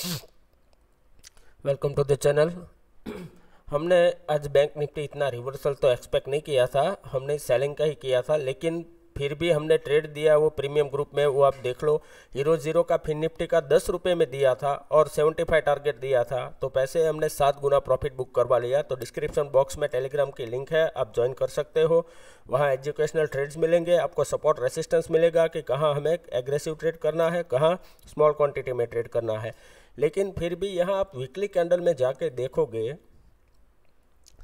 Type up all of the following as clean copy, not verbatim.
Welcome to the channel. हमने आज bank Nifty इतना रिवर्सल तो एक्सपेक्ट नहीं किया था, हमने सेलिंग का ही किया था, लेकिन फिर भी हमने ट्रेड दिया वो प्रीमियम ग्रुप में। वो आप देख लो, हीरो जीरो का फिन निफ्टी का 10 रुपये में दिया था और 75 टारगेट दिया था, तो पैसे हमने 7 गुना प्रॉफिट बुक करवा लिया। तो डिस्क्रिप्शन बॉक्स में टेलीग्राम की लिंक है, आप ज्वाइन कर सकते हो। वहाँ एजुकेशनल ट्रेड्स मिलेंगे, आपको सपोर्ट रेसिस्टेंस मिलेगा कि कहाँ हमें एग्रेसिव ट्रेड करना है, कहाँ स्मॉल क्वांटिटी में ट्रेड करना है। लेकिन फिर भी यहाँ आप वीकली कैंडल में जाके देखोगे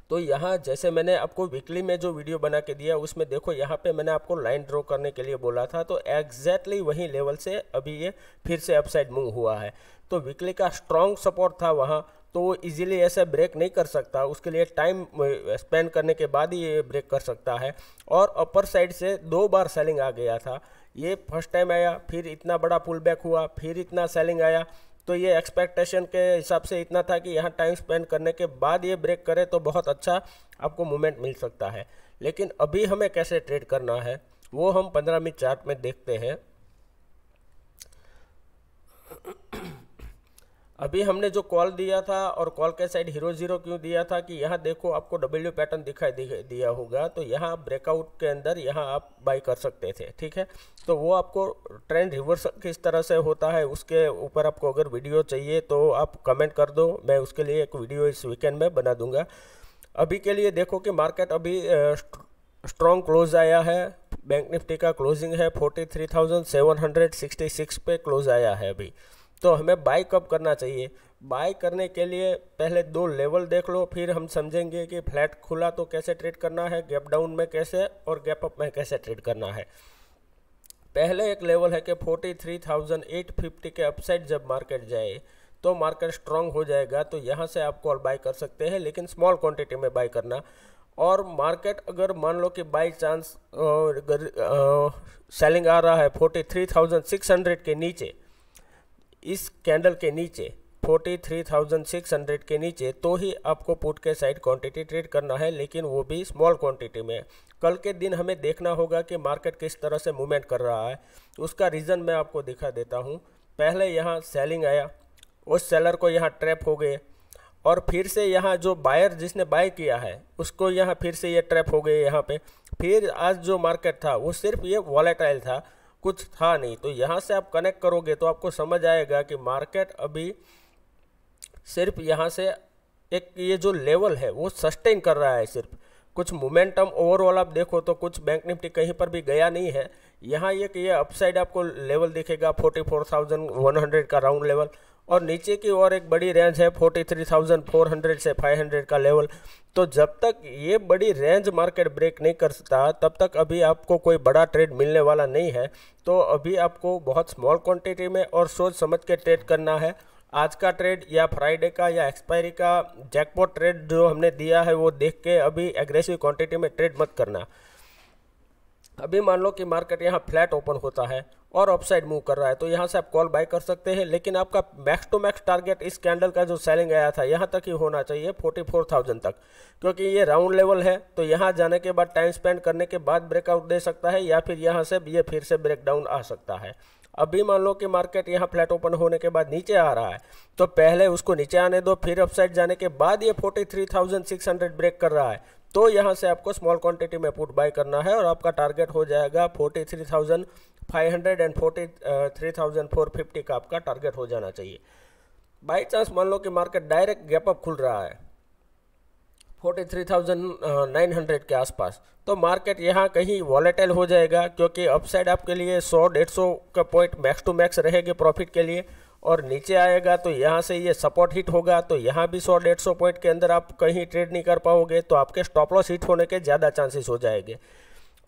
तो यहाँ जैसे मैंने आपको वीकली में जो वीडियो बना के दिया उसमें देखो, यहाँ पे मैंने आपको लाइन ड्रॉ करने के लिए बोला था, तो एग्जैक्टली वही लेवल से अभी ये फिर से अपसाइड मूव हुआ है। तो वीकली का स्ट्रॉन्ग सपोर्ट था वहाँ, तो वो इजीली ऐसे ब्रेक नहीं कर सकता, उसके लिए टाइम स्पेंड करने के बाद ही ये ब्रेक कर सकता है। और अपर साइड से 2 बार सेलिंग आ गया था, ये फर्स्ट टाइम आया, फिर इतना बड़ा पुल बैक हुआ, फिर इतना सेलिंग आया। तो ये एक्सपेक्टेशन के हिसाब से इतना था कि यहाँ टाइम स्पेंड करने के बाद ये ब्रेक करे तो बहुत अच्छा आपको मूवमेंट मिल सकता है। लेकिन अभी हमें कैसे ट्रेड करना है वो हम 15 मिनट चार्ट में देखते हैं। अभी हमने जो कॉल दिया था, और कॉल के साइड हीरो जीरो क्यों दिया था कि यहाँ देखो आपको डब्ल्यू पैटर्न दिखाई दिया होगा, तो यहाँ ब्रेकआउट के अंदर यहाँ आप बाई कर सकते थे, ठीक है। तो वो आपको ट्रेंड रिवर्स किस तरह से होता है उसके ऊपर आपको अगर वीडियो चाहिए तो आप कमेंट कर दो, मैं उसके लिए एक वीडियो इस वीकेंड में बना दूंगा। अभी के लिए देखो कि मार्केट अभी स्ट्रॉन्ग क्लोज आया है। बैंक निफ्टी का क्लोजिंग है 43,766 पे क्लोज आया है अभी। तो हमें बाय कब करना चाहिए? बाय करने के लिए पहले 2 लेवल देख लो, फिर हम समझेंगे कि फ्लैट खुला तो कैसे ट्रेड करना है, गैप डाउन में कैसे और गैप अप में कैसे ट्रेड करना है। पहले एक लेवल है कि 43,850 के अपसाइड जब मार्केट जाए तो मार्केट स्ट्रांग हो जाएगा, तो यहाँ से आप कॉल बाय कर सकते हैं, लेकिन स्मॉल क्वांटिटी में बाय करना। और मार्केट अगर मान लो कि बाई चांस सेलिंग आ रहा है 43,600 के नीचे, इस कैंडल के नीचे 43,600 के नीचे, तो ही आपको पुट के साइड क्वांटिटी ट्रेड करना है, लेकिन वो भी स्मॉल क्वांटिटी में। कल के दिन हमें देखना होगा कि मार्केट किस तरह से मूवमेंट कर रहा है, उसका रीज़न मैं आपको दिखा देता हूँ। पहले यहाँ सेलिंग आया, उस सेलर को यहाँ ट्रैप हो गए, और फिर से यहाँ जो बायर जिसने बाय किया है उसको यहाँ फिर से ये ट्रैप हो गए यहाँ पे। फिर आज जो मार्केट था वो सिर्फ ये वॉलेटाइल था, कुछ था नहीं। तो यहाँ से आप कनेक्ट करोगे तो आपको समझ आएगा कि मार्केट अभी सिर्फ यहाँ से एक ये जो लेवल है वो सस्टेन कर रहा है, सिर्फ कुछ मोमेंटम ओवरऑल आप देखो तो कुछ बैंक निफ्टी कहीं पर भी गया नहीं है। यहाँ ये अपसाइड आपको लेवल दिखेगा 44,100 का राउंड लेवल, और नीचे की ओर एक बड़ी रेंज है 43,400 से 500 का लेवल। तो जब तक ये बड़ी रेंज मार्केट ब्रेक नहीं करता तब तक अभी आपको कोई बड़ा ट्रेड मिलने वाला नहीं है। तो अभी आपको बहुत स्मॉल क्वांटिटी में और सोच समझ के ट्रेड करना है। आज का ट्रेड या फ्राइडे का या एक्सपायरी का जैकपॉट ट्रेड जो हमने दिया है वो देख के अभी एग्रेसिव क्वांटिटी में ट्रेड मत करना। अभी मान लो कि मार्केट यहाँ फ्लैट ओपन होता है और अपसाइड मूव कर रहा है, तो यहाँ से आप कॉल बाय कर सकते हैं, लेकिन आपका मैक्स टू मैक्स टारगेट इस कैंडल का जो सेलिंग आया था यहाँ तक ही होना चाहिए, 44,000 तक, क्योंकि ये राउंड लेवल है। तो यहाँ जाने के बाद टाइम स्पेंड करने के बाद ब्रेकआउट दे सकता है, या फिर यहाँ से ये फिर से ब्रेकडाउन आ सकता है। अभी मान लो कि मार्केट यहाँ फ्लैट ओपन होने के बाद नीचे आ रहा है, तो पहले उसको नीचे आने दो, फिर अपसाइड जाने के बाद ये 43,600 ब्रेक कर रहा है, तो यहाँ से आपको स्मॉल क्वांटिटी में पुट बाय करना है, और आपका टारगेट हो जाएगा 43,500 एंड 43,450 का आपका टारगेट हो जाना चाहिए। बाई चांस मान लो कि मार्केट डायरेक्ट गैप अप खुल रहा है 43,900 के आसपास, तो मार्केट यहाँ कहीं वॉलेटाइल हो जाएगा, क्योंकि अपसाइड आपके लिए 100-150 का पॉइंट मैक्स टू मैक्स रहेंगे प्रॉफिट के लिए, और नीचे आएगा तो यहाँ से ये सपोर्ट हिट होगा, तो यहाँ भी 100-150 पॉइंट के अंदर आप कहीं ट्रेड नहीं कर पाओगे, तो आपके स्टॉप लॉस हिट होने के ज़्यादा चांसेस हो जाएंगे।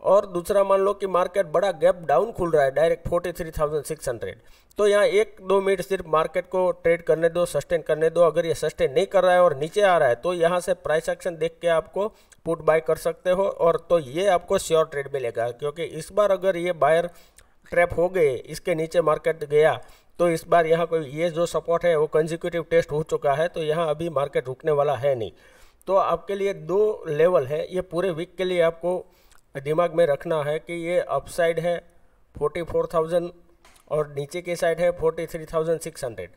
और दूसरा मान लो कि मार्केट बड़ा गैप डाउन खुल रहा है डायरेक्ट 43,600, तो यहाँ 1-2 मिनट सिर्फ मार्केट को ट्रेड करने दो, सस्टेन करने दो। अगर ये सस्टेन नहीं कर रहा है और नीचे आ रहा है तो यहाँ से प्राइस एक्शन देख के आपको पुट बाय कर सकते हो, और तो ये आपको श्योर ट्रेड मिलेगा, क्योंकि इस बार अगर ये बायर ट्रैप हो गए, इसके नीचे मार्केट गया, तो इस बार यहाँ कोई ये जो सपोर्ट है वो कंसेक्यूटिव टेस्ट हो चुका है, तो यहाँ अभी मार्केट रुकने वाला है नहीं। तो आपके लिए 2 लेवल है, ये पूरे वीक के लिए आपको दिमाग में रखना है कि ये अपसाइड है 44,000 और नीचे की साइड है 43,600।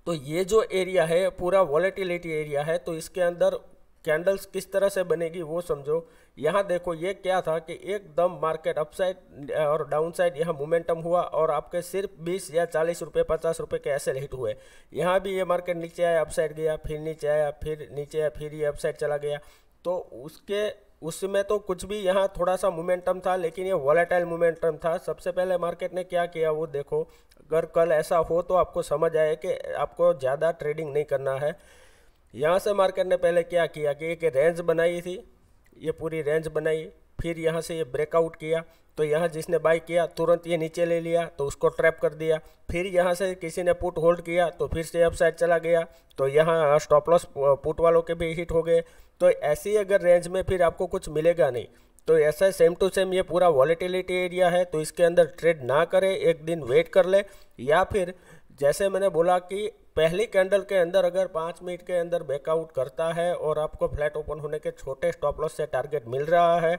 तो ये जो एरिया है पूरा वॉलेटिलिटी एरिया है, तो इसके अंदर कैंडल्स किस तरह से बनेगी वो समझो। यहाँ देखो ये क्या था कि एकदम मार्केट अपसाइड और डाउन साइड यहाँ मोमेंटम हुआ और आपके सिर्फ 20 या 40 रुपये 50 रुपये के ऐसे हिट हुए। यहाँ भी ये मार्केट नीचे आया, अपसाइड गया, फिर नीचे आया, फिर नीचे आया, फिर ये अपसाइड चला गया। तो उसमें तो कुछ भी यहाँ थोड़ा सा मोमेंटम था, लेकिन ये वॉलेटाइल मोमेंटम था। सबसे पहले मार्केट ने क्या किया वो देखो। अगर कल ऐसा हो तो आपको समझ आए कि आपको ज़्यादा ट्रेडिंग नहीं करना है। यहाँ से मार्केट ने पहले क्या किया कि एक रेंज बनाई थी, ये पूरी रेंज बनाई, फिर यहाँ से ये ब्रेकआउट किया, तो यहाँ जिसने बाई किया तुरंत ये नीचे ले लिया तो उसको ट्रैप कर दिया। फिर यहाँ से किसी ने पुट होल्ड किया तो फिर से अप साइड चला गया, तो यहाँ स्टॉप लॉस पुट वालों के भी हिट हो गए। तो ऐसी अगर रेंज में फिर आपको कुछ मिलेगा नहीं। तो ऐसा सेम टू सेम ये पूरा वॉलेटिलिटी एरिया है, तो इसके अंदर ट्रेड ना करें, एक दिन वेट कर ले, या फिर जैसे मैंने बोला कि पहली कैंडल के अंदर अगर 5 मिनट के अंदर बैकआउट करता है और आपको फ्लैट ओपन होने के छोटे स्टॉप लॉस से टारगेट मिल रहा है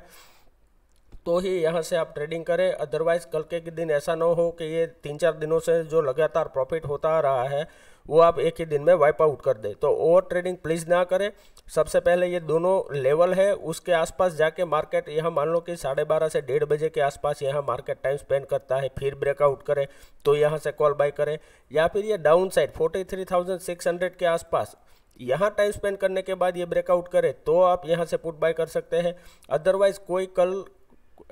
तो ही यहाँ से आप ट्रेडिंग करें। अदरवाइज कल के दिन ऐसा ना हो कि ये 3-4 दिनों से जो लगातार प्रॉफिट होता आ रहा है वो आप एक ही दिन में वाइप आउट कर दे। तो ओवर ट्रेडिंग प्लीज़ ना करें। सबसे पहले ये दोनों लेवल है उसके आसपास जाके मार्केट यहाँ मान लो कि 12:30 से 1:30 बजे के आसपास यहाँ मार्केट टाइम स्पेंड करता है, फिर ब्रेकआउट करे तो यहाँ से कॉल बाय करें, या फिर ये डाउन साइड 43,600 के आसपास यहाँ टाइम स्पेंड करने के बाद ये ब्रेकआउट करे तो आप यहाँ से पुट बाय कर सकते हैं। अदरवाइज कोई कल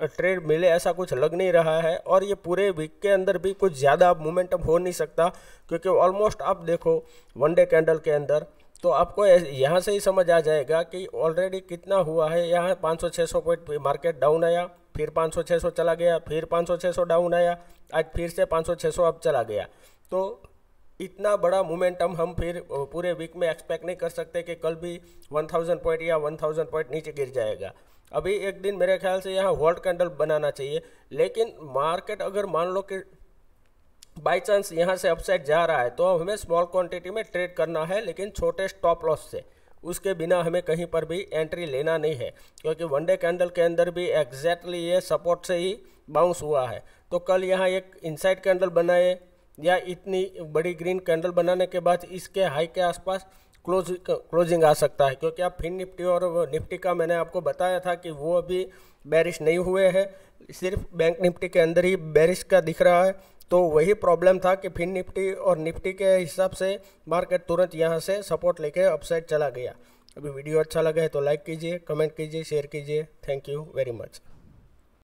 ट्रेड मिले ऐसा कुछ लग नहीं रहा है, और ये पूरे वीक के अंदर भी कुछ ज़्यादा मोमेंटम हो नहीं सकता, क्योंकि ऑलमोस्ट आप देखो वन डे कैंडल के अंदर तो आपको यहाँ से ही समझ आ जाएगा कि ऑलरेडी कितना हुआ है। यहाँ 500-600 पॉइंट मार्केट डाउन आया, फिर 500-600 चला गया, फिर 500-600 डाउन आया, आज फिर से 500-600 अब चला गया। तो इतना बड़ा मोमेंटम हम फिर पूरे वीक में एक्सपेक्ट नहीं कर सकते कि कल भी 1000 पॉइंट या 1000 पॉइंट नीचे गिर जाएगा। अभी एक दिन मेरे ख्याल से यहाँ होल्ड कैंडल बनाना चाहिए, लेकिन मार्केट अगर मान लो कि बाय चांस यहाँ से अपसाइड जा रहा है तो हमें स्मॉल क्वांटिटी में ट्रेड करना है, लेकिन छोटे स्टॉप लॉस से। उसके बिना हमें कहीं पर भी एंट्री लेना नहीं है, क्योंकि वन डे कैंडल के अंदर भी एग्जैक्टली ये सपोर्ट से ही बाउंस हुआ है। तो कल यहाँ एक इनसाइड कैंडल बनाए या इतनी बड़ी ग्रीन कैंडल बनाने के बाद इसके हाई के आसपास क्लोजिंग आ सकता है, क्योंकि आप फिन निफ्टी और निफ्टी का मैंने आपको बताया था कि वो अभी बेरिश नहीं हुए हैं, सिर्फ बैंक निफ्टी के अंदर ही बेरिश का दिख रहा है। तो वही प्रॉब्लम था कि फिन निफ्टी और निफ्टी के हिसाब से मार्केट तुरंत यहाँ से सपोर्ट लेके अपसाइड चला गया। अभी वीडियो अच्छा लगा है तो लाइक कीजिए, कमेंट कीजिए, शेयर कीजिए। Thank you very much.